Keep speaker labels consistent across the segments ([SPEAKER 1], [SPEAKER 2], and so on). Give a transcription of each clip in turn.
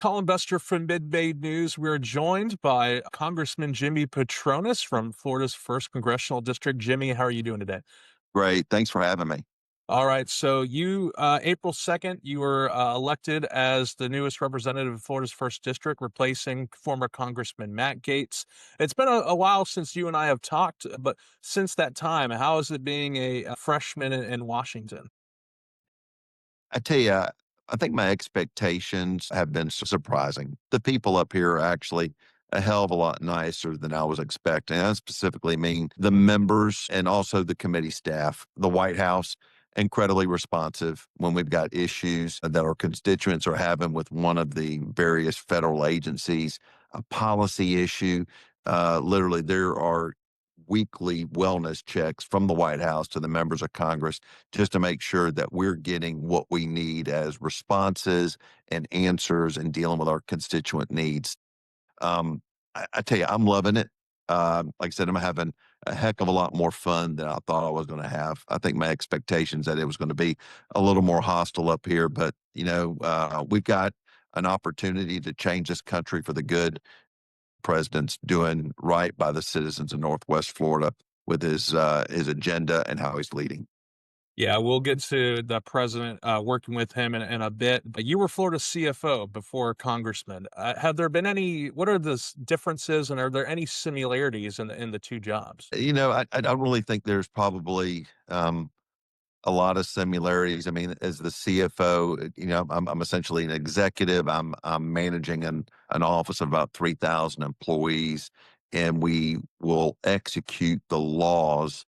[SPEAKER 1] Colin, Bestor from Midday News. We're joined by Congressman Jimmy Patronis from Florida's first congressional district. Jimmy, how are you doing today?
[SPEAKER 2] Great. Thanks for having me.
[SPEAKER 1] All right. So April 2nd, you were elected as the newest representative of Florida's first district, replacing former Congressman Matt Gaetz. It's been a while since you and I have talked, but since that time, how is it being a freshman in Washington?
[SPEAKER 2] I tell you, I think my expectations have been surprising. The people up here are actually a hell of a lot nicer than I was expecting. I specifically mean the members and also the committee staff. The White House, incredibly responsive when we've got issues that our constituents are having with one of the various federal agencies, a policy issue. Literally, there are weekly wellness checks from the White House to the members of Congress just to make sure that we're getting what we need as responses and answers and dealing with our constituent needs. I tell you, I'm loving it. Like I said, I'm having a heck of a lot more fun than I thought I was going to have. I think my expectations that it was going to be a little more hostile up here, but we've got an opportunity to change this country for the good. President's doing right by the citizens of Northwest Florida with his agenda and how he's leading.
[SPEAKER 1] Yeah, we'll get to the president working with him in a bit. But you were Florida CFO before congressman. Have there been any? What are the differences, and are there any similarities in the two jobs?
[SPEAKER 2] I don't really think there's probably a lot of similarities. I mean, as the CFO, I'm essentially an executive. I'm managing an office of about 3,000 employees, and we will execute the laws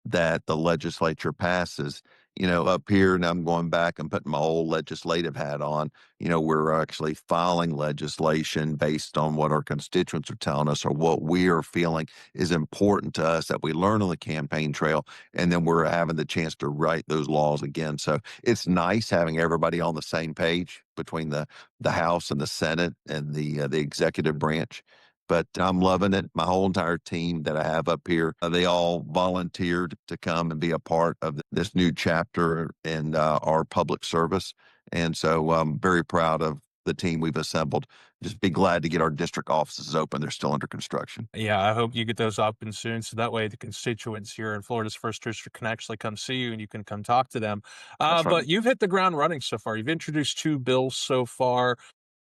[SPEAKER 2] that the legislature passes. Up here, and I'm going back and putting my old legislative hat on. We're actually filing legislation based on what our constituents are telling us or what we are feeling is important to us that we learn on the campaign trail, and then we're having the chance to write those laws again. So it's nice having everybody on the same page between the House and the Senate and the executive branch. But I'm loving it. My whole entire team that I have up here, they all volunteered to come and be a part of this new chapter in our public service. And so I'm very proud of the team we've assembled. Just be glad to get our district offices open. They're still under construction.
[SPEAKER 1] Yeah, I hope you get those open soon, so that way the constituents here in Florida's first district can actually come see you and you can come talk to them.
[SPEAKER 2] That's right.
[SPEAKER 1] But you've hit the ground running so far. You've introduced two bills so far.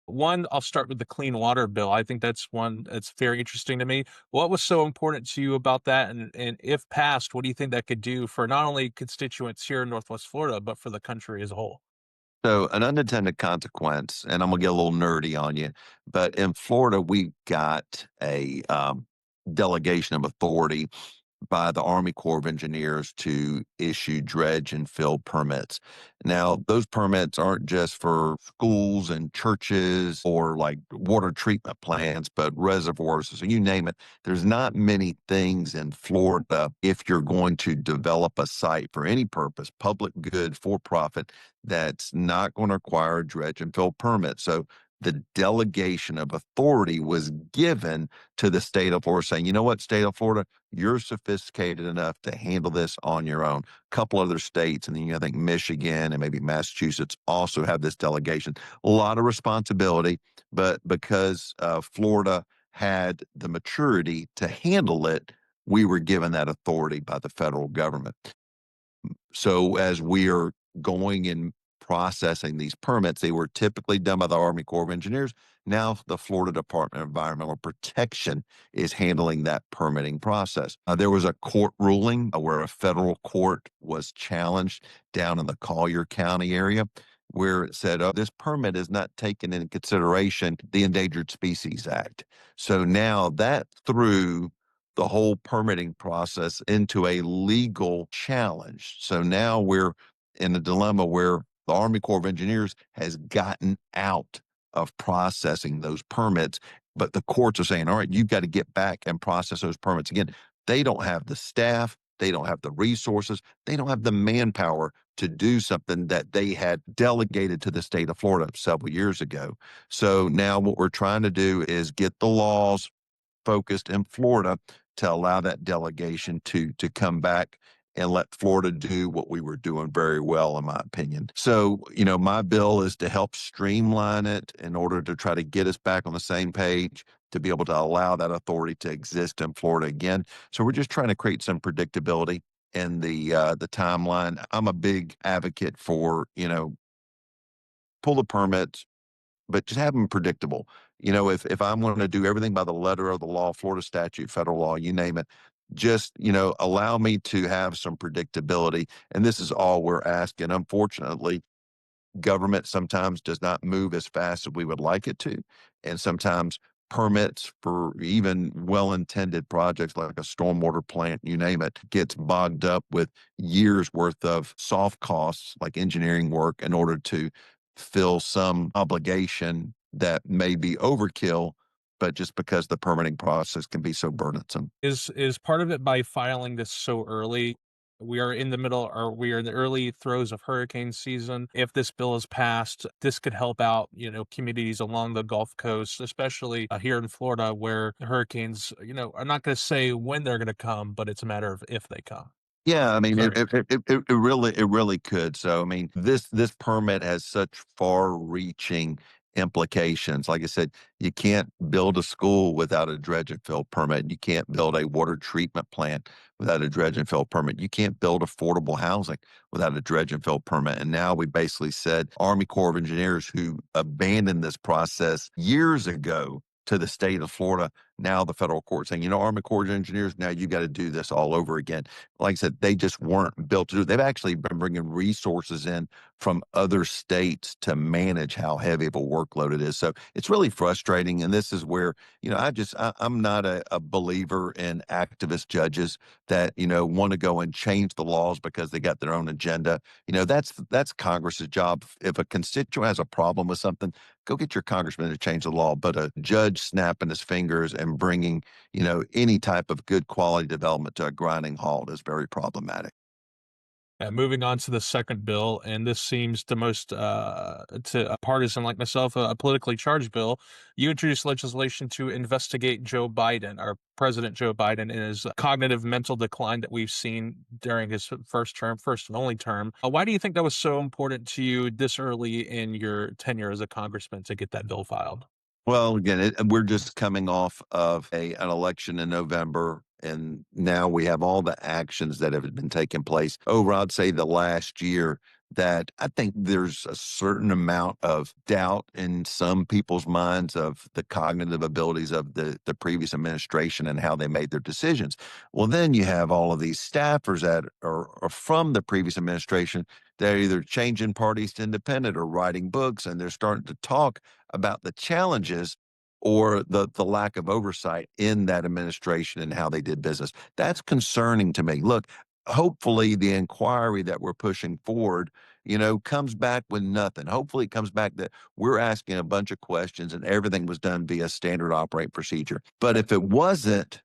[SPEAKER 1] One, I'll start with the clean water bill. I think that's one that's very interesting to me. What was so important to you about that? And if passed, what do you think that could do for not only constituents here in Northwest Florida, but for the country as a whole?
[SPEAKER 2] So, an unintended consequence, and I'm gonna get a little nerdy on you, but in Florida, we got a delegation of authority by the Army Corps of Engineers to issue dredge and fill permits. Now, those permits aren't just for schools and churches or like water treatment plants, but reservoirs. So you name it. There's not many things in Florida if you're going to develop a site for any purpose, public good, for profit, that's not going to require a dredge and fill permit. So the delegation of authority was given to the state of Florida saying, you know what, state of Florida, you're sophisticated enough to handle this on your own. A couple other states, and then I think Michigan and maybe Massachusetts also have this delegation. A lot of responsibility, but because Florida had the maturity to handle it, we were given that authority by the federal government. So as we are going and processing these permits, they were typically done by the Army Corps of Engineers. Now the Florida Department of Environmental Protection is handling that permitting process. There was a court ruling where a federal court was challenged down in the Collier County area where it said, oh, this permit is not taken into consideration the Endangered Species Act. So now that threw the whole permitting process into a legal challenge. So now we're in a dilemma where the Army Corps of Engineers has gotten out of processing those permits, but the courts are saying, all right, you've got to get back and process those permits again. They don't have the staff, they don't have the resources, they don't have the manpower to do something that they had delegated to the state of Florida several years ago. So now what we're trying to do is get the laws focused in Florida to allow that delegation to come back and let Florida do what we were doing very well, in my opinion. So, my bill is to help streamline it in order to try to get us back on the same page, to be able to allow that authority to exist in Florida again. So we're just trying to create some predictability in the timeline. I'm a big advocate for, pull the permits, but just have them predictable. If I'm going to do everything by the letter of the law, Florida statute, federal law, you name it, just, allow me to have some predictability. And this is all we're asking. Unfortunately, government sometimes does not move as fast as we would like it to. And sometimes permits for even well-intended projects like a stormwater plant, you name it, gets bogged up with years worth of soft costs like engineering work in order to fill some obligation that may be overkill, but just because the permitting process can be so burdensome.
[SPEAKER 1] Is part of it by filing this so early? We are in the middle, or we are in the early throes of hurricane season. If this bill is passed, this could help out, communities along the Gulf Coast, especially here in Florida, where hurricanes, I'm not going to say when they're going to come, but it's a matter of if they come.
[SPEAKER 2] Yeah, I mean,
[SPEAKER 1] Very
[SPEAKER 2] it really could. So, I mean, this permit has such far-reaching implications. Like I said, you can't build a school without a dredge and fill permit. You can't build a water treatment plant without a dredge and fill permit. You can't build affordable housing without a dredge and fill permit. And now we basically said Army Corps of Engineers, who abandoned this process years ago to the state of Florida, now the federal court saying, Army Corps of Engineers, now you got to do this all over again. Like I said, they just weren't built to do it. They've actually been bringing resources in from other states to manage how heavy of a workload it is. So it's really frustrating. And this is where, I'm not a believer in activist judges that, want to go and change the laws because they got their own agenda. That's Congress's job. If a constituent has a problem with something, go get your congressman to change the law. But a judge snapping his fingers and bringing, any type of good quality development to a grinding halt is very problematic.
[SPEAKER 1] Moving on to the second bill, and this seems the most to a partisan like myself, a politically charged bill. You introduced legislation to investigate Joe Biden, our President Joe Biden, and his cognitive mental decline that we've seen during his first term, first and only term. Why do you think that was so important to you this early in your tenure as a congressman to get that bill filed?
[SPEAKER 2] Well, again, we're just coming off of an election in November, and now we have all the actions that have been taking place over, I'd say, the last year. That I think there's a certain amount of doubt in some people's minds of the cognitive abilities of the previous administration and how they made their decisions. Well, then you have all of these staffers that are from the previous administration. They're either changing parties to independent or writing books, and they're starting to talk about the challenges or the lack of oversight in that administration and how they did business. That's concerning to me. Look, hopefully the inquiry that we're pushing forward, comes back with nothing. Hopefully it comes back that we're asking a bunch of questions and everything was done via standard operating procedure. But if it wasn't,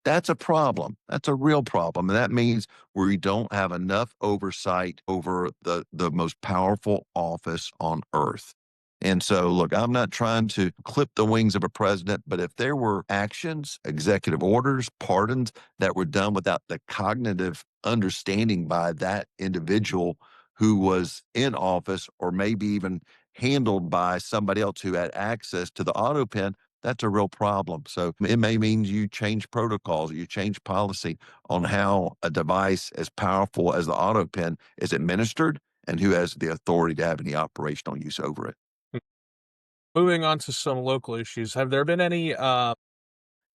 [SPEAKER 2] that's a problem. That's a real problem. And that means we don't have enough oversight over the most powerful office on earth. And so, look, I'm not trying to clip the wings of a president, but if there were actions, executive orders, pardons that were done without the cognitive understanding by that individual who was in office, or maybe even handled by somebody else who had access to the auto pen, that's a real problem. So it may mean you change protocols, you change policy on how a device as powerful as the auto pen is administered and who has the authority to have any operational use over it.
[SPEAKER 1] Moving on to some local issues, have there been any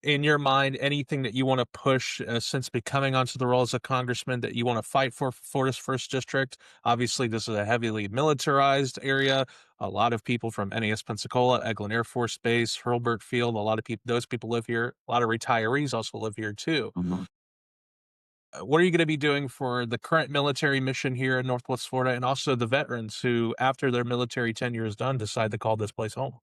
[SPEAKER 1] in your mind, anything that you want to push since becoming onto the role as a congressman that you want to fight for Florida's first district? Obviously, this is a heavily militarized area. A lot of people from NAS Pensacola, Eglin Air Force Base, Hurlburt Field, a lot of people, those people live here. A lot of retirees also live here too.
[SPEAKER 2] Mhm.
[SPEAKER 1] What are you going to be doing for the current military mission here in Northwest Florida and also the veterans who, after their military tenure is done, decide to call this place home?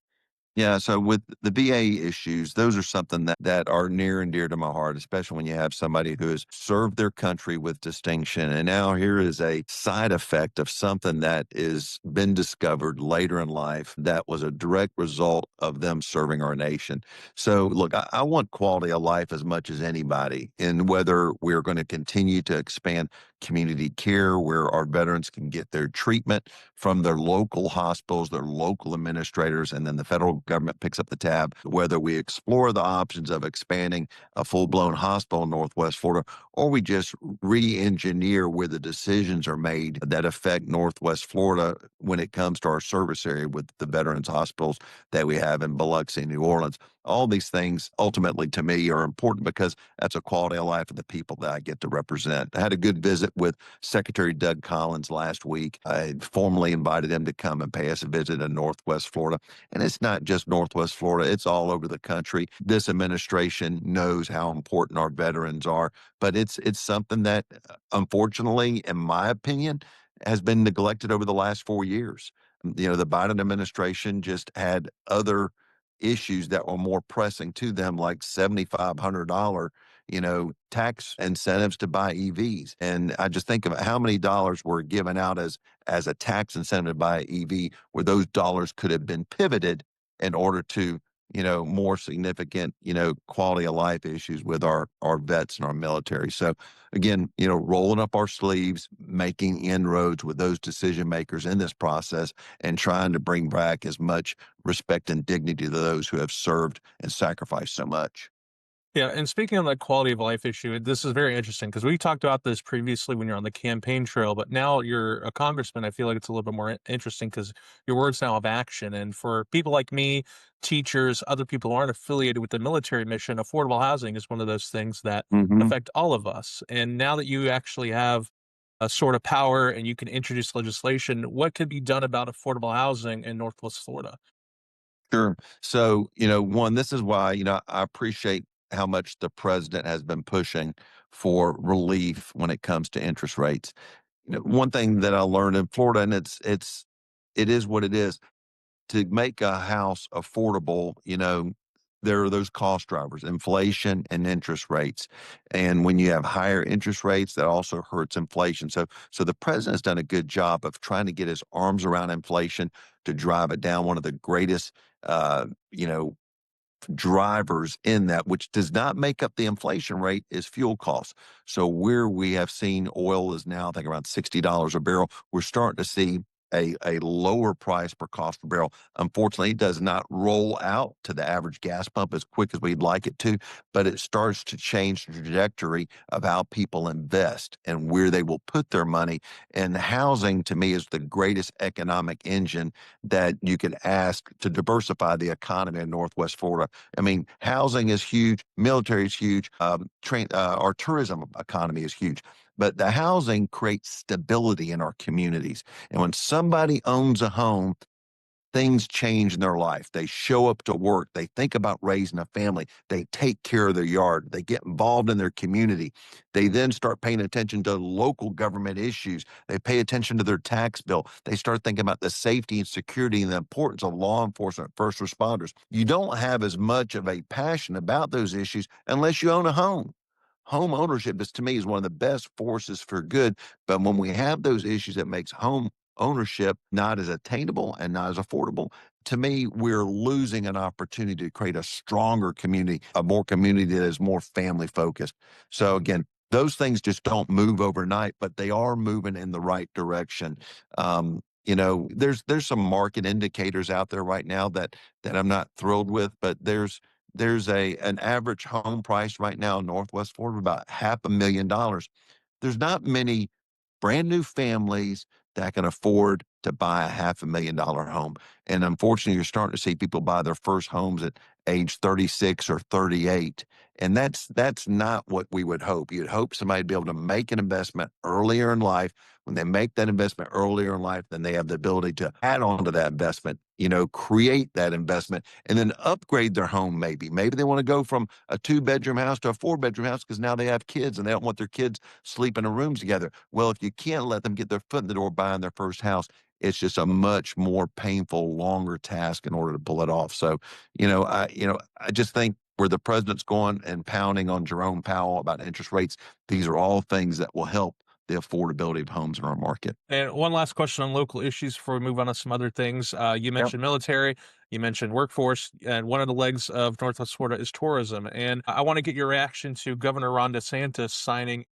[SPEAKER 2] Yeah, so with the VA issues, those are something that are near and dear to my heart, especially when you have somebody who has served their country with distinction. And now here is a side effect of something that is been discovered later in life that was a direct result of them serving our nation. So look, I want quality of life as much as anybody, and whether we're going to continue to expand community care where our veterans can get their treatment from their local hospitals, their local administrators, and then the federal government picks up the tab, whether we explore the options of expanding a full blown hospital in Northwest Florida, or we just re engineer where the decisions are made that affect Northwest Florida when it comes to our service area with the veterans hospitals that we have in Biloxi, New Orleans. All these things ultimately to me are important because that's a quality of life of the people that I get to represent. I had a good visit with Secretary Doug Collins last week. I formally invited him to come and pay us a visit in Northwest Florida. And it's not just Northwest Florida, it's all over the country. This administration knows how important our veterans are, but it's something that unfortunately, in my opinion, has been neglected over the last 4 years. The Biden administration just had other issues that were more pressing to them, like $7,500, tax incentives to buy EVs. And I just think of how many dollars were given out as a tax incentive to buy an EV, where those dollars could have been pivoted in order to, more significant, quality of life issues with our vets and our military. So again, rolling up our sleeves, making inroads with those decision makers in this process, and trying to bring back as much respect and dignity to those who have served and sacrificed so much.
[SPEAKER 1] Yeah, and speaking of that quality of life issue, this is very interesting because we talked about this previously when you're on the campaign trail, but now you're a congressman. I feel like it's a little bit more interesting because your words now have action. And for people like me, teachers, other people who aren't affiliated with the military mission, affordable housing is one of those things that
[SPEAKER 2] Hmm.
[SPEAKER 1] affect all of us. And now that you actually have a sort of power and you can introduce legislation, what could be done about affordable housing in Northwest Florida?
[SPEAKER 2] Sure. So, one, this is why, I appreciate how much the president has been pushing for relief when it comes to interest rates. One thing that I learned in Florida, and it is what it is, to make a house affordable, there are those cost drivers, inflation and interest rates. And when you have higher interest rates, that also hurts inflation. So the president's done a good job of trying to get his arms around inflation to drive it down. One of the greatest, uh, you know, drivers in that, which does not make up the inflation rate, is fuel costs. So where we have seen oil is now, I think, around $60 a barrel, we're starting to see a lower price per cost per barrel. Unfortunately, it does not roll out to the average gas pump as quick as we'd like it to, but it starts to change the trajectory of how people invest and where they will put their money. And housing, to me, is the greatest economic engine that you could ask to diversify the economy in Northwest Florida. I mean, housing is huge, military is huge, our tourism economy is huge. But the housing creates stability in our communities. And when somebody owns a home, things change in their life. They show up to work. They think about raising a family. They take care of their yard. They get involved in their community. They then start paying attention to local government issues. They pay attention to their tax bill. They start thinking about the safety and security and the importance of law enforcement, first responders. You don't have as much of a passion about those issues unless you own a home. Home ownership is, to me, is one of the best forces for good. But when we have those issues that makes home ownership not as attainable and not as affordable, to me, we're losing an opportunity to create a stronger community, a more community that is more family focused. So again, those things just don't move overnight, but they are moving in the right direction. There's some market indicators out there right now that I'm not thrilled with, but there's an average home price right now in Northwest Florida of about $500,000. There's not many brand new families that can afford to buy a $500,000 home. And unfortunately, you're starting to see people buy their first homes at age 36 or 38. And that's not what we would hope. You'd hope somebody would be able to make an investment earlier in life. When they make that investment earlier in life, then they have the ability to add on to that investment, create that investment and then upgrade their home maybe. Maybe they want to go from a two-bedroom house to a four-bedroom house because now they have kids and they don't want their kids sleeping in rooms together. Well, if you can't let them get their foot in the door buying their first house, It's just a much more painful, longer task in order to pull it off. So, I just think where the president's going and pounding on Jerome Powell about interest rates, these are all things that will help the affordability of homes in our market.
[SPEAKER 1] And one last question on local issues before we move on to some other things. You
[SPEAKER 2] Yep.
[SPEAKER 1] mentioned military, you mentioned workforce, and one of the legs of Northwest Florida is tourism. And I want to get your reaction to Governor Ron DeSantis signing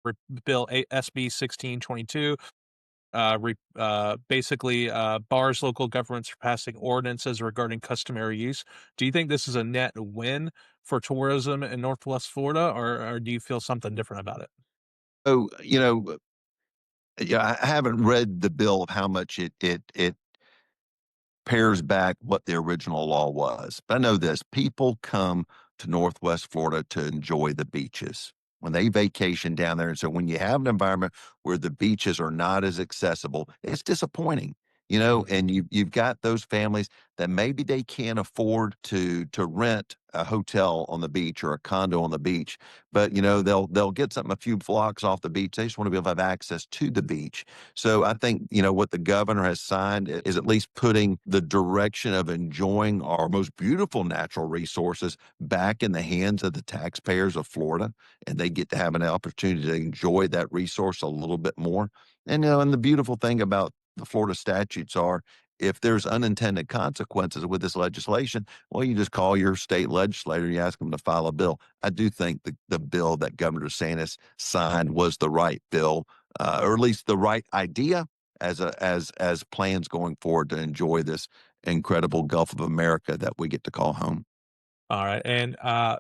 [SPEAKER 1] SB 1622. Basically bars local governments from passing ordinances regarding customary use. Do you think this is a net win for tourism in Northwest Florida, or do you feel something different about it?
[SPEAKER 2] So, yeah, I haven't read the bill of how much it pares back what the original law was. But I know this: people come to Northwest Florida to enjoy the beaches. When they vacation down there, and so when you have an environment where the beaches are not as accessible, it's disappointing, and you've got those families that maybe they can't afford to rent a hotel on the beach or a condo on the beach, but they'll get something a few blocks off the beach. They just want to be able to have access to the beach. So I think, what the governor has signed is at least putting the direction of enjoying our most beautiful natural resources back in the hands of the taxpayers of Florida, and they get to have an opportunity to enjoy that resource a little bit more. And the beautiful thing about the Florida statutes are, if there's unintended consequences with this legislation, well, you just call your state legislator, you ask them to file a bill. I do think the bill that Governor DeSantis signed was the right bill, or at least the right idea as plans going forward to enjoy this incredible Gulf of America that we get to call home.
[SPEAKER 1] All right, and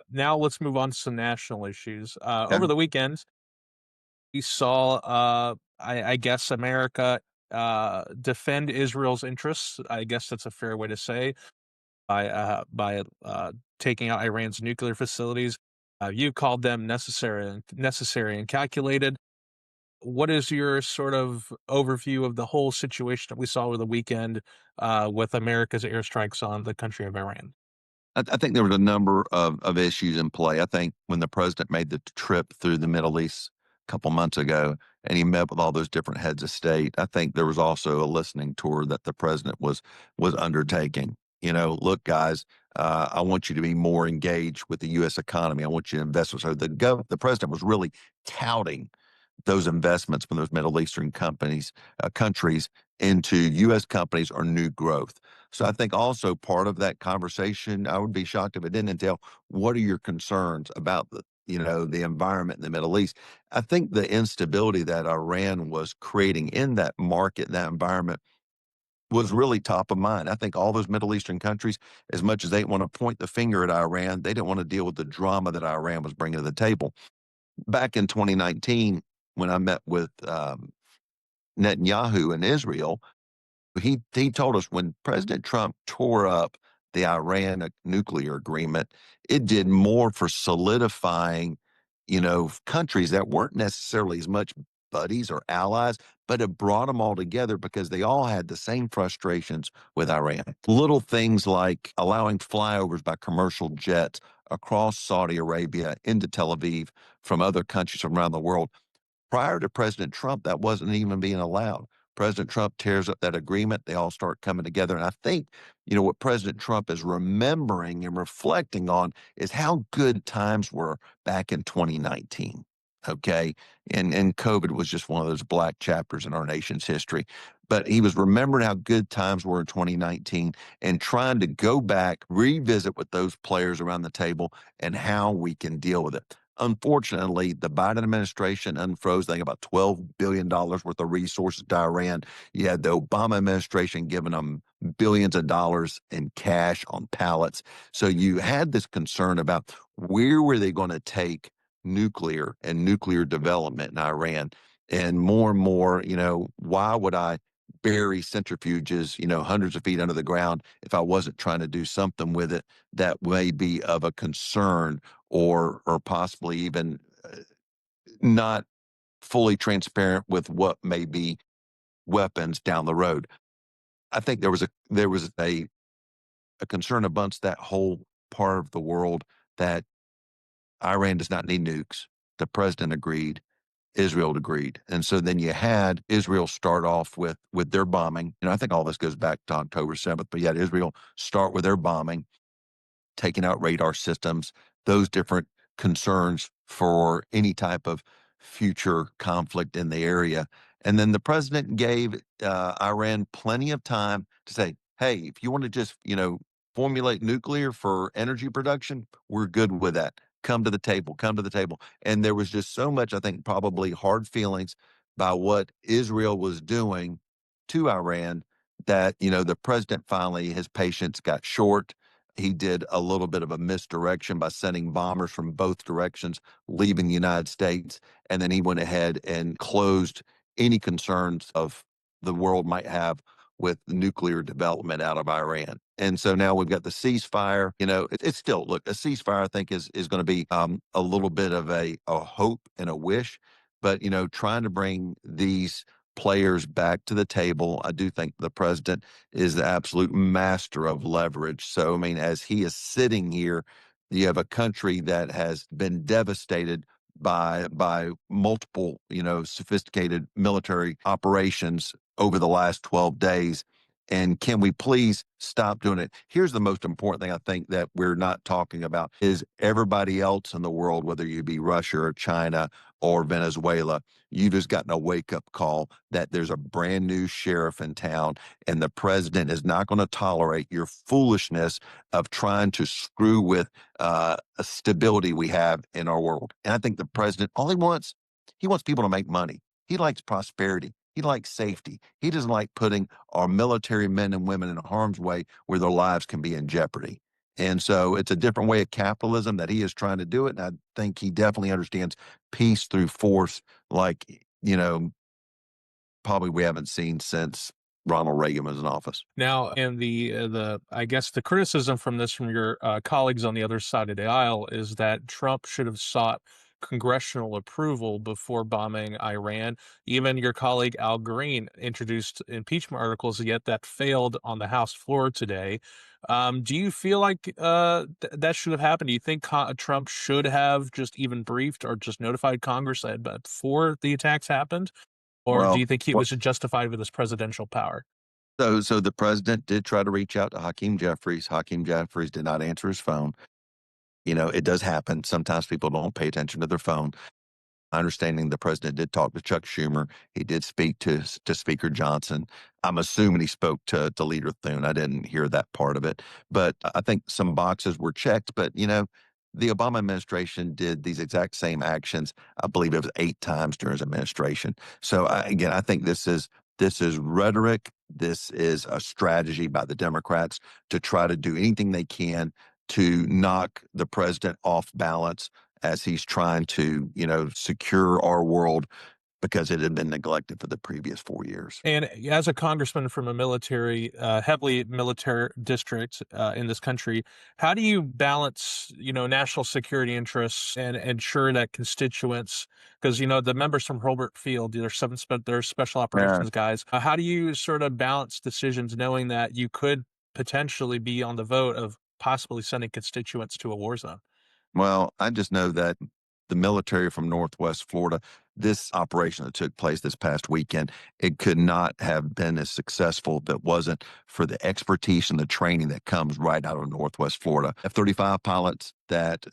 [SPEAKER 1] now let's move on to some national issues.
[SPEAKER 2] Yeah.
[SPEAKER 1] Over the weekend, we saw, I guess, America defend Israel's interests. I guess that's a fair way to say, by taking out Iran's nuclear facilities. You called them necessary and calculated. What is your sort of overview of the whole situation that we saw over the weekend with America's airstrikes on the country of Iran?
[SPEAKER 2] I think there was a number of issues in play. I think when the president made the trip through the Middle East a couple months ago and he met with all those different heads of state, I think there was also a listening tour that the president was undertaking. Look, guys, I want you to be more engaged with the U.S. economy. I want you to invest. So the president was really touting those investments from those Middle Eastern countries into U.S. companies or new growth. So I think also part of that conversation, I would be shocked if it didn't entail, what are your concerns about the environment in the Middle East? I think the instability that Iran was creating in that market, that environment, was really top of mind. I think all those Middle Eastern countries, as much as they want to point the finger at Iran, they didn't want to deal with the drama that Iran was bringing to the table. Back in 2019, when I met with Netanyahu in Israel, he told us when President Trump tore up the Iran nuclear agreement, it did more for solidifying, countries that weren't necessarily as much buddies or allies, but it brought them all together because they all had the same frustrations with Iran. Little things like allowing flyovers by commercial jets across Saudi Arabia into Tel Aviv from other countries around the world. Prior to President Trump, that wasn't even being allowed. President Trump tears up that agreement. They all start coming together. And I think, what President Trump is remembering and reflecting on is how good times were back in 2019. Okay. And COVID was just one of those black chapters in our nation's history. But he was remembering how good times were in 2019 and trying to go back, revisit with those players around the table and how we can deal with it. Unfortunately, the Biden administration unfroze, I think, about $12 billion worth of resources to Iran. You had the Obama administration giving them billions of dollars in cash on pallets. So you had this concern about where were they going to take nuclear and nuclear development in Iran. And more, why would I bury centrifuges, hundreds of feet under the ground if I wasn't trying to do something with it that may be of a concern or possibly even not fully transparent with what may be weapons down the road. I think there was a concern amongst that whole part of the world that Iran does not need nukes. The president agreed. Israel agreed. And so then you had Israel start off with their bombing. I think all this goes back to October 7th, but you had Israel start with their bombing, taking out radar systems, those different concerns for any type of future conflict in the area. And then the president gave Iran plenty of time to say, hey, if you want to just, formulate nuclear for energy production, we're good with that. Come to the table, come to the table. And there was just so much, I think, probably hard feelings by what Israel was doing to Iran that, the president finally, his patience got short. He did a little bit of a misdirection by sending bombers from both directions, leaving the United States. And then he went ahead and closed any concerns of the world might have with nuclear development out of Iran. And so now we've got the ceasefire. It's still, look, a ceasefire, I think, is going to be a little bit of a hope and a wish. But, trying to bring these players back to the table, I do think the president is the absolute master of leverage. So, I mean, as he is sitting here, you have a country that has been devastated by multiple, sophisticated military operations over the last 12 days. And can we please stop doing it? Here's the most important thing I think that we're not talking about is everybody else in the world, whether you be Russia or China or Venezuela, you've just gotten a wake up call that there's a brand new sheriff in town, and the president is not going to tolerate your foolishness of trying to screw with a stability we have in our world. And I think the president, all he wants people to make money. He likes prosperity. He likes safety. He doesn't like putting our military men and women in harm's way where their lives can be in jeopardy. And so it's a different way of capitalism that he is trying to do it. And I think he definitely understands peace through force, like, probably we haven't seen since Ronald Reagan was in office.
[SPEAKER 1] Now, and the I guess the criticism from this from your colleagues on the other side of the aisle is that Trump should have sought congressional approval before bombing Iran. Even your colleague Al Green introduced impeachment articles, yet that failed on the House floor today. Do you feel like that should have happened? Do you think Trump should have just even briefed or just notified Congress before the attacks happened? Or do
[SPEAKER 2] Well,
[SPEAKER 1] you think he was justified with his presidential power?
[SPEAKER 2] so the president did try to reach out to Hakeem Jeffries. Hakeem Jeffries did not answer his phone. It does happen. Sometimes people don't pay attention to their phone. My understanding, the president did talk to Chuck Schumer. He did speak to Speaker Johnson. I'm assuming he spoke to Leader Thune. I didn't hear that part of it, but I think some boxes were checked. But the Obama administration did these exact same actions. I believe it was 8 times during his administration. So again, I think this is rhetoric. This is a strategy by the Democrats to try to do anything they can to knock the president off balance as he's trying to, secure our world because it had been neglected for the previous 4 years.
[SPEAKER 1] And as a congressman from a heavily military district in this country, how do you balance, national security interests and ensure that constituents, because the members from Hurlburt Field, they're special
[SPEAKER 2] Yeah.
[SPEAKER 1] operations guys. How do you sort of balance decisions, knowing that you could potentially be on the vote of possibly sending constituents to a war zone?
[SPEAKER 2] Well, I just know that the military from Northwest Florida, this operation that took place this past weekend, it could not have been as successful if it wasn't for the expertise and the training that comes right out of Northwest Florida. F-35 pilots that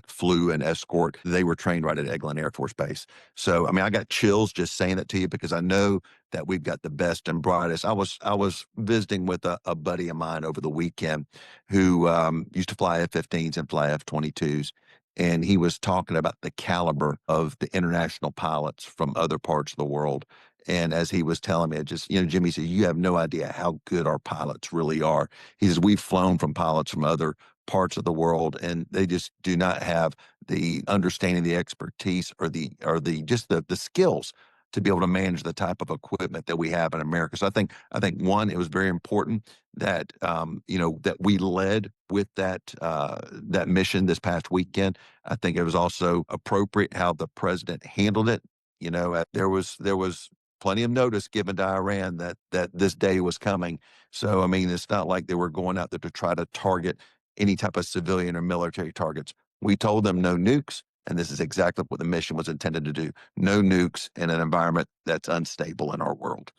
[SPEAKER 2] flew an escort, they were trained right at Eglin Air Force Base. So, I mean, I got chills just saying that to you because I know that we've got the best and brightest. I was visiting with a buddy of mine over the weekend who used to fly F-15s and fly F-22s. And he was talking about the caliber of the international pilots from other parts of the world. And as he was telling me, it just, Jimmy said, you have no idea how good our pilots really are. He says, we've flown from pilots from other parts of the world, and they just do not have the understanding, the expertise, or the just the skills to be able to manage the type of equipment that we have in America. So I think one, it was very important that that we led with that mission this past weekend. I think it was also appropriate how the president handled it. There was plenty of notice given to Iran that this day was coming. So I mean, it's not like they were going out there to try to target any type of civilian or military targets. We told them no nukes. And this is exactly what the mission was intended to do. No nukes in an environment that's unstable in our world.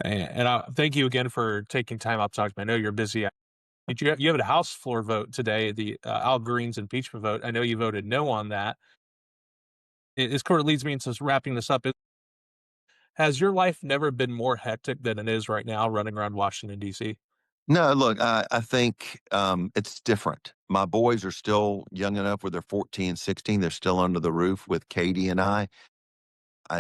[SPEAKER 1] And thank you again for taking time out to talk to me. I know you're busy. Did you have a House floor vote today, the Al Green's impeachment vote? I know you voted no on that. This sort of leads me into wrapping this up. Has your life never been more hectic than it is right now running around Washington, D.C.?
[SPEAKER 2] No, look, I think it's different. My boys are still young enough where they're 14, 16. They're still under the roof with Katie and I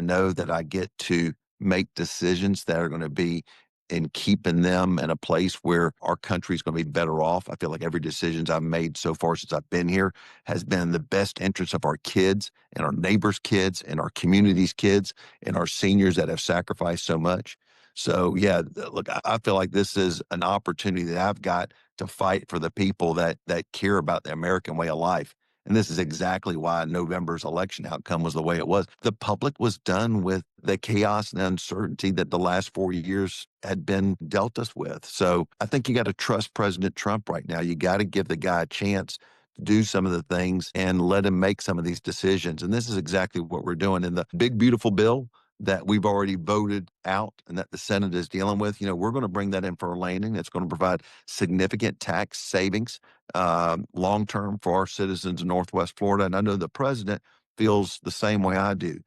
[SPEAKER 2] know that I get to make decisions that are going to be in keeping them in a place where our country is going to be better off. I feel like every decisions I've made so far since I've been here has been in the best interest of our kids and our neighbors' kids and our community's kids and our seniors that have sacrificed so much. So yeah, look, I feel like this is an opportunity that I've got to fight for the people that care about the American way of life. And this is exactly why November's election outcome was the way it was. The public was done with the chaos and uncertainty that the last 4 years had been dealt us with. So I think you got to trust President Trump right now. You got to give the guy a chance to do some of the things and let him make some of these decisions. And this is exactly what we're doing in the big, beautiful bill that we've already voted out and that the Senate is dealing with. We're going to bring that in for a landing. It's going to provide significant tax savings long term for our citizens in Northwest Florida. And I know the president feels the same way I do.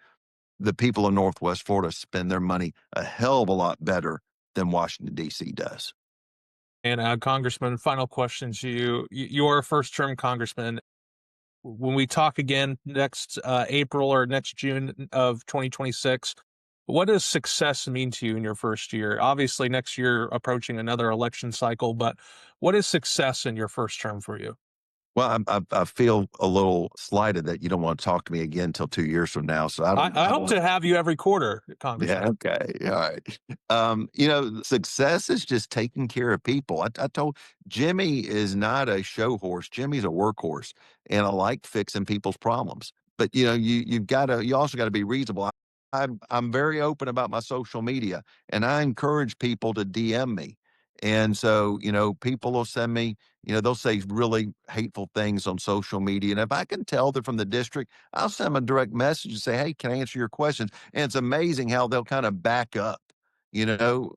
[SPEAKER 2] The people of Northwest Florida spend their money a hell of a lot better than Washington, D.C. does.
[SPEAKER 1] And Congressman, final question to you. You're a first-term congressman. When we talk again next April or next June of 2026, what does success mean to you in your first year? Obviously, next year approaching another election cycle, but what is success in your first term for you?
[SPEAKER 2] Well, I feel a little slighted that you don't want to talk to me again until 2 years from now. So
[SPEAKER 1] I
[SPEAKER 2] I
[SPEAKER 1] hope
[SPEAKER 2] don't.
[SPEAKER 1] to have you every quarter,
[SPEAKER 2] Yeah.
[SPEAKER 1] Congressman.
[SPEAKER 2] Okay. All right. Success is just taking care of people. I told Jimmy is not a show horse. Jimmy's a workhorse, and I like fixing people's problems. But you also got to be reasonable. I'm very open about my social media, and I encourage people to DM me. And so, people will send me, they'll say really hateful things on social media. And if I can tell they're from the district, I'll send them a direct message and say, hey, can I answer your questions? And it's amazing how they'll kind of back up, you know,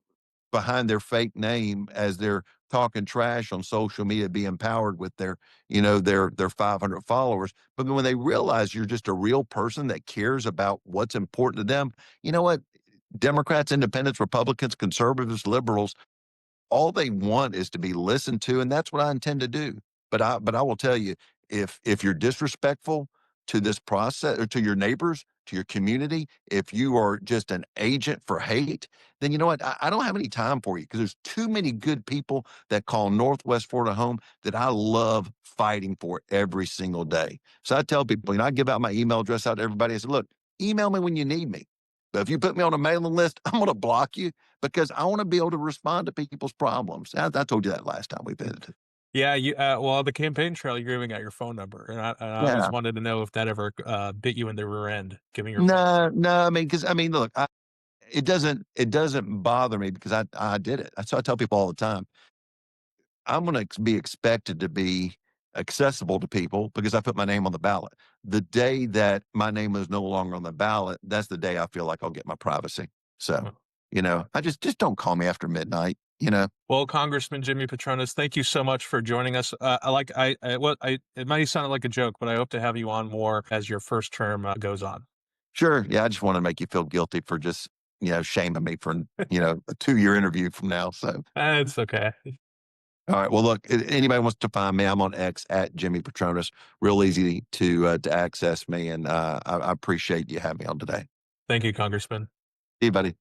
[SPEAKER 2] behind their fake name as they're talking trash on social media, be empowered with their 500 followers. But when they realize you're just a real person that cares about what's important to them, you know what? Democrats, independents, Republicans, conservatives, liberals, all they want is to be listened to, and that's what I intend to do. But I will tell you, if you're disrespectful to this process or to your neighbors, to your community, if you are just an agent for hate, then you know what? I don't have any time for you because there's too many good people that call Northwest Florida home that I love fighting for every single day. So I tell people, I give out my email address out to everybody. I said, look, email me when you need me. But if you put me on a mailing list, I'm going to block you because I want to be able to respond to people's problems. I told you that last time we visited.
[SPEAKER 1] Yeah, well, the campaign trail, you even got your phone number, and I always
[SPEAKER 2] Yeah.
[SPEAKER 1] wanted to know if that ever bit you in the rear end, giving your phone
[SPEAKER 2] No,
[SPEAKER 1] number.
[SPEAKER 2] no. I mean, look, it doesn't bother me because I did it. So I tell people all the time, I'm going to be expected to be accessible to people because I put my name on the ballot. The day that my name is no longer on the ballot, that's the day I feel like I'll get my privacy. So, I just don't call me after midnight.
[SPEAKER 1] Well, Congressman Jimmy Patronis, thank you so much for joining us. It might sound like a joke, but I hope to have you on more as your first term goes on.
[SPEAKER 2] Sure. Yeah. I just want to make you feel guilty for just, shaming me for, a 2 year interview from now. So,
[SPEAKER 1] It's okay.
[SPEAKER 2] all right. Well, look, anybody wants to find me, I'm on X at Jimmy Patronis. Real easy to access me. And I appreciate you having me on today.
[SPEAKER 1] Thank you, Congressman.
[SPEAKER 2] See you, buddy.